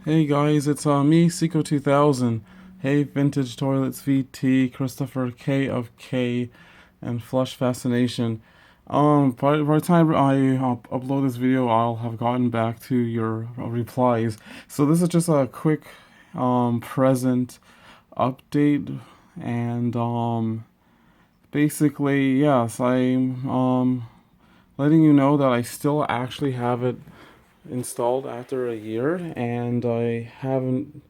Hey guys, it's me, Seco2000. Hey, Vintage Toilets VT, Christopher K of K, and Flush Fascination. By the time I upload this video, I'll have gotten back to your replies. So this is just a quick present update, and basically, yes, I'm letting you know that I still actually have it installed after a year, and I haven't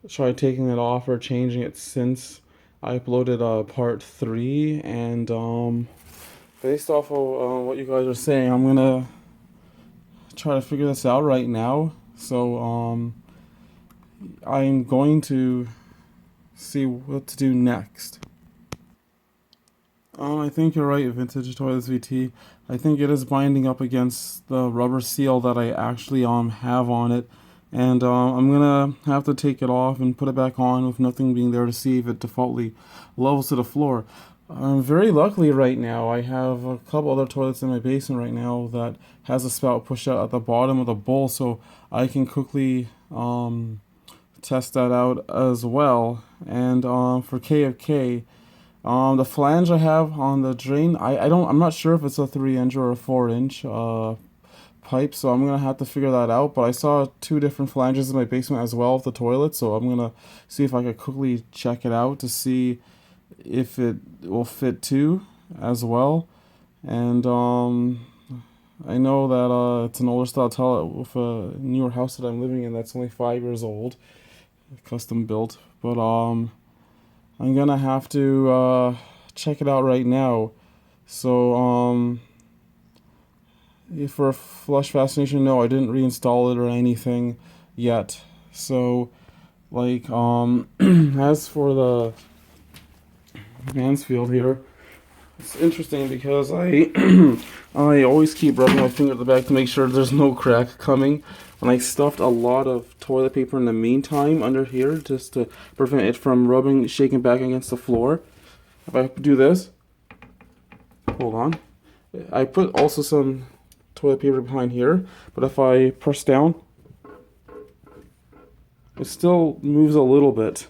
tried taking it off or changing it since I uploaded part 3. And based off of what you guys are saying, I'm gonna try to figure this out right now. So I'm going to see what to do next. I think you're right, Vintage Toilets VT. I think it is binding up against the rubber seal that I actually have on it, and I'm gonna have to take it off and put it back on with nothing being there to see if it defaultly levels to the floor. Very luckily right now, I have a couple other toilets in my basement right now that has a spout pushed out at the bottom of the bowl, so I can quickly test that out as well. And for K of K. The flange I have on the drain, I'm not sure if it's a 3 inch or a 4 inch pipe, so I'm gonna have to figure that out. But I saw two different flanges in my basement as well of the toilet, so I'm gonna see if I could quickly check it out to see if it will fit too as well. And I know that it's an older style toilet with a newer house that I'm living in that's only 5 years old, custom built. But I'm gonna have to check it out right now. So, for Flush Fascination, no, I didn't reinstall it or anything yet. So, like, as for the Mansfield here, it's interesting because I I always keep rubbing my finger at the back to make sure there's no crack coming. And I stuffed a lot of toilet paper in the meantime under here just to prevent it from shaking back against the floor. If I do this, hold on. I put also some toilet paper behind here, but if I press down, it still moves a little bit.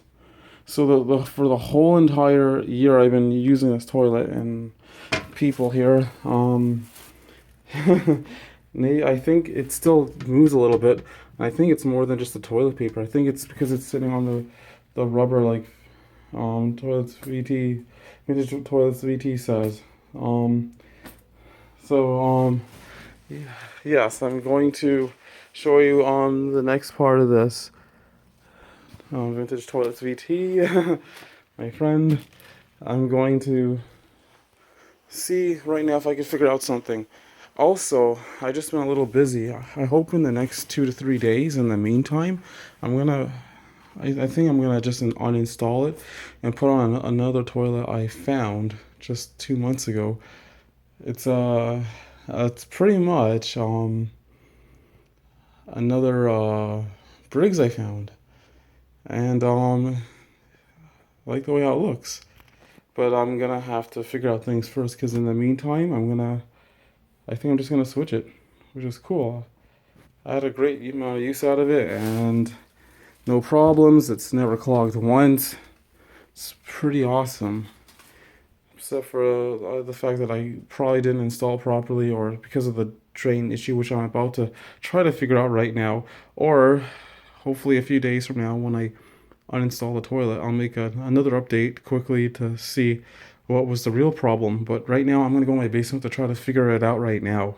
So for the whole entire year I've been using this toilet, and people here, I think it still moves a little bit. I think it's more than just the toilet paper. I think it's because it's sitting on the rubber, like toilets VT, vintage toilets VT says. So yeah, yes, I'm going to show you on the next part of this. Vintage toilets VT, my friend. I'm going to see right now if I can figure out something. Also, I just been a little busy. I hope in the next 2 to 3 days. In the meantime, I think I'm gonna just uninstall it and put on another toilet I found just 2 months ago. It's pretty much another Briggs I found, and I like the way how it looks. But I'm gonna have to figure out things first, because in the meantime, I think I'm just gonna switch it, which is cool. I had a great amount of use out of it, and no problems. It's never clogged once. It's pretty awesome. Except for the fact that I probably didn't install properly, or because of the drain issue, which I'm about to try to figure out right now. Or hopefully a few days from now, when I uninstall the toilet, I'll make another update quickly to see what was the real problem. But right now, I'm going to go in my basement to try to figure it out right now.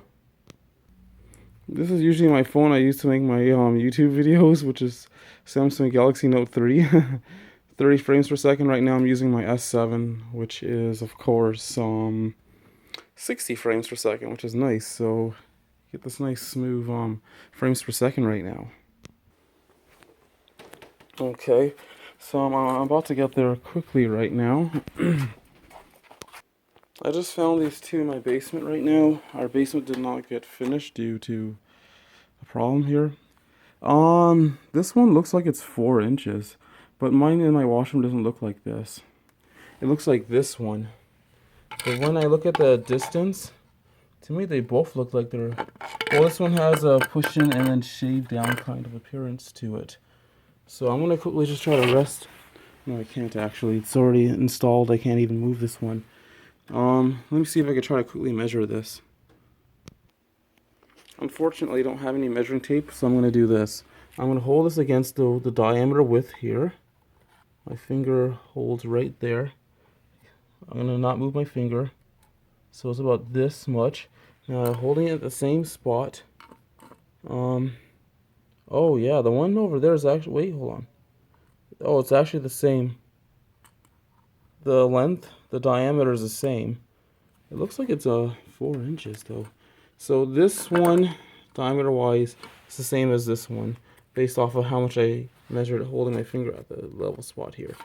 This is usually my phone I use to make my YouTube videos, which is Samsung Galaxy Note 3. 30 frames per second. Right now I'm using my S7, which is, of course, 60 frames per second, which is nice. So get this nice smooth frames per second right now. Okay, so I'm about to get there quickly right now. I just found these two in my basement right now. Our basement did not get finished due to a problem here. This one looks like it's 4 inches, but mine in my washroom doesn't look like this. It looks like this one. But when I look at the distance To me, they both look like they're... Well, this one has a push-in and then shave-down kind of appearance to it. So I'm going to quickly just try to rest. No, I can't actually. It's already installed. I can't even move this one. Let me see if I can try to quickly measure this. Unfortunately, I don't have any measuring tape, so I'm going to do this. I'm going to hold this against the diameter width here. My finger holds right there. I'm going to not move my finger. So it's about this much. Now, holding it at the same spot. Oh yeah, the one over there is actually... Wait, hold on. Oh, it's actually the same. The length, the diameter is the same. It looks like it's 4 inches though. So this one, diameter-wise, is the same as this one, based off of how much I measured holding my finger at the level spot here.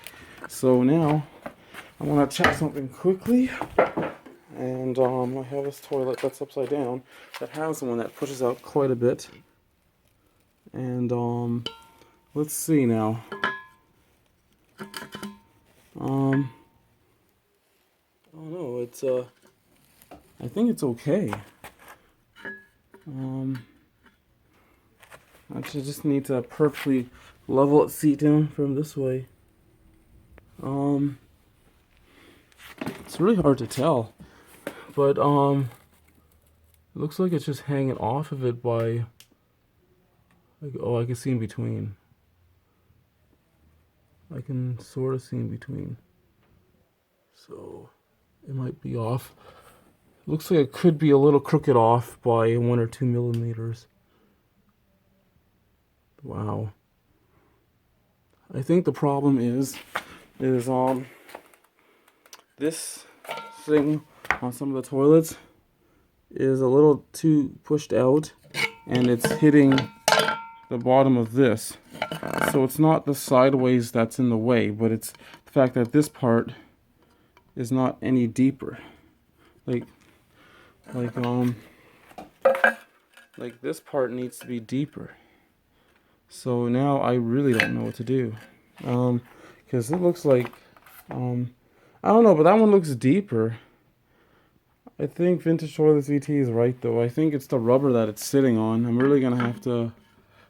So now, I want to check something quickly. And I have this toilet that's upside down that has one that pushes out quite a bit. And let's see now. Oh no, it's I think it's okay. Actually, just need to perfectly level its seat down from this way. It's really hard to tell, but it looks like it's just hanging off of it by. Like, oh, I can see in between. I can sort of see in between. So it might be off. Looks like it could be a little crooked off by 1 or 2 millimeters. Wow. I think the problem is this thing on some of the toilets is a little too pushed out, and it's hitting the bottom of this. So it's not the sideways that's in the way, but it's the fact that this part is not any deeper. Like this part needs to be deeper. So now I really don't know what to do. Because it looks like, I don't know, but that one looks deeper. I think Vintage Toilets VT is right though. I think it's the rubber that it's sitting on. I'm really gonna have to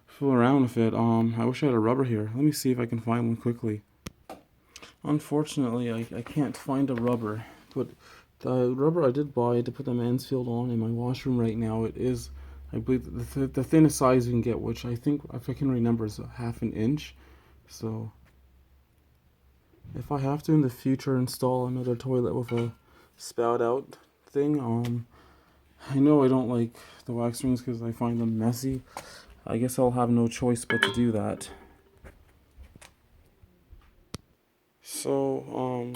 fool around with it. I wish I had a rubber here. Let me see if I can find one quickly. Unfortunately, I can't find a rubber. But the rubber I did buy to put the Mansfield on in my washroom right now, it is, I believe, the thinnest size you can get, which I think, if I can remember, is 1/2 inch. So if I have to in the future install another toilet with a spout out thing, I know I don't like the wax rings because I find them messy. I guess I'll have no choice but to do that. So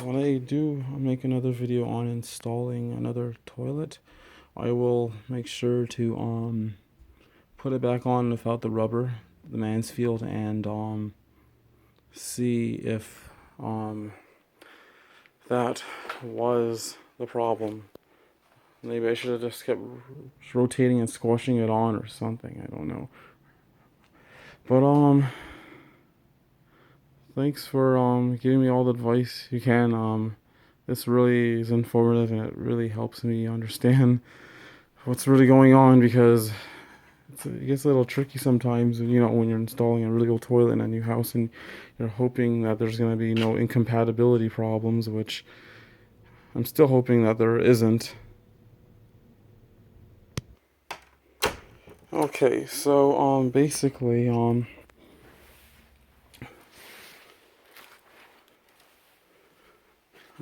when I do make another video on installing another toilet, I will make sure to put it back on without the rubber, the Mansfield, and see if that was the problem. Maybe I should have just kept rotating and squashing it on or something. I don't know. But thanks for giving me all the advice you can. This really is informative and it really helps me understand what's really going on, because it gets a little tricky sometimes, you know, when you're installing a really old toilet in a new house and you're hoping that there's going to be no incompatibility problems, which I'm still hoping that there isn't. Okay, so basically I'm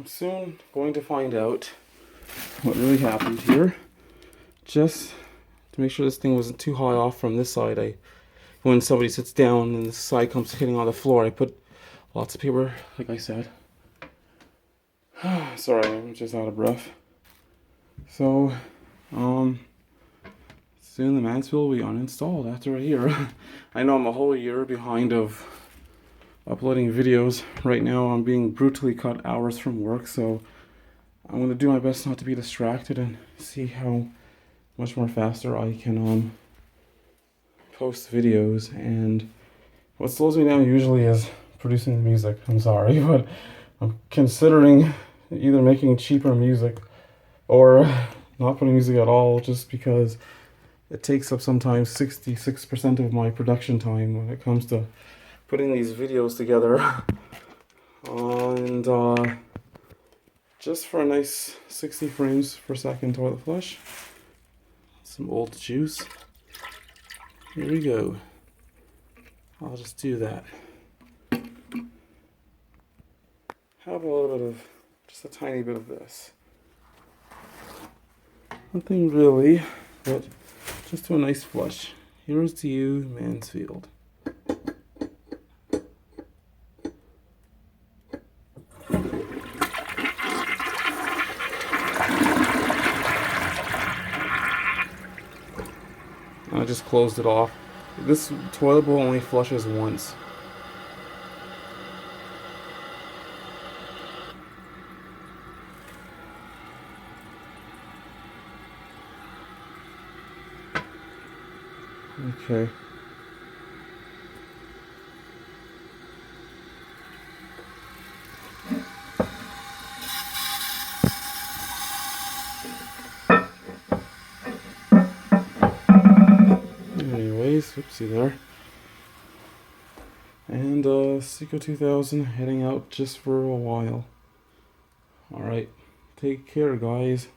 soon going to find out what really happened here. Just to make sure this thing wasn't too high off from this side, when somebody sits down and this side comes hitting on the floor, I put lots of paper, like I said. Sorry, I'm just out of breath. So, soon the Mansfield will be uninstalled after a year. I know I'm a whole year behind of uploading videos. Right now I'm being brutally cut hours from work, so I'm going to do my best not to be distracted and see how much more faster I can post videos. And what slows me down usually is producing music. I'm sorry, but I'm considering either making cheaper music or not putting music at all, just because it takes up sometimes 66% of my production time when it comes to putting these videos together. And just for a nice 60 frames per second toilet flush, some old juice. Here we go. I'll just do that. Have a little bit of, just a tiny bit of this. Nothing really, but just to a nice flush. Here's to you, Mansfield. I just closed it off. This toilet bowl only flushes once. Okay. Anyways, oopsie there. And Seiko 2000 heading out just for a while. Alright, take care guys.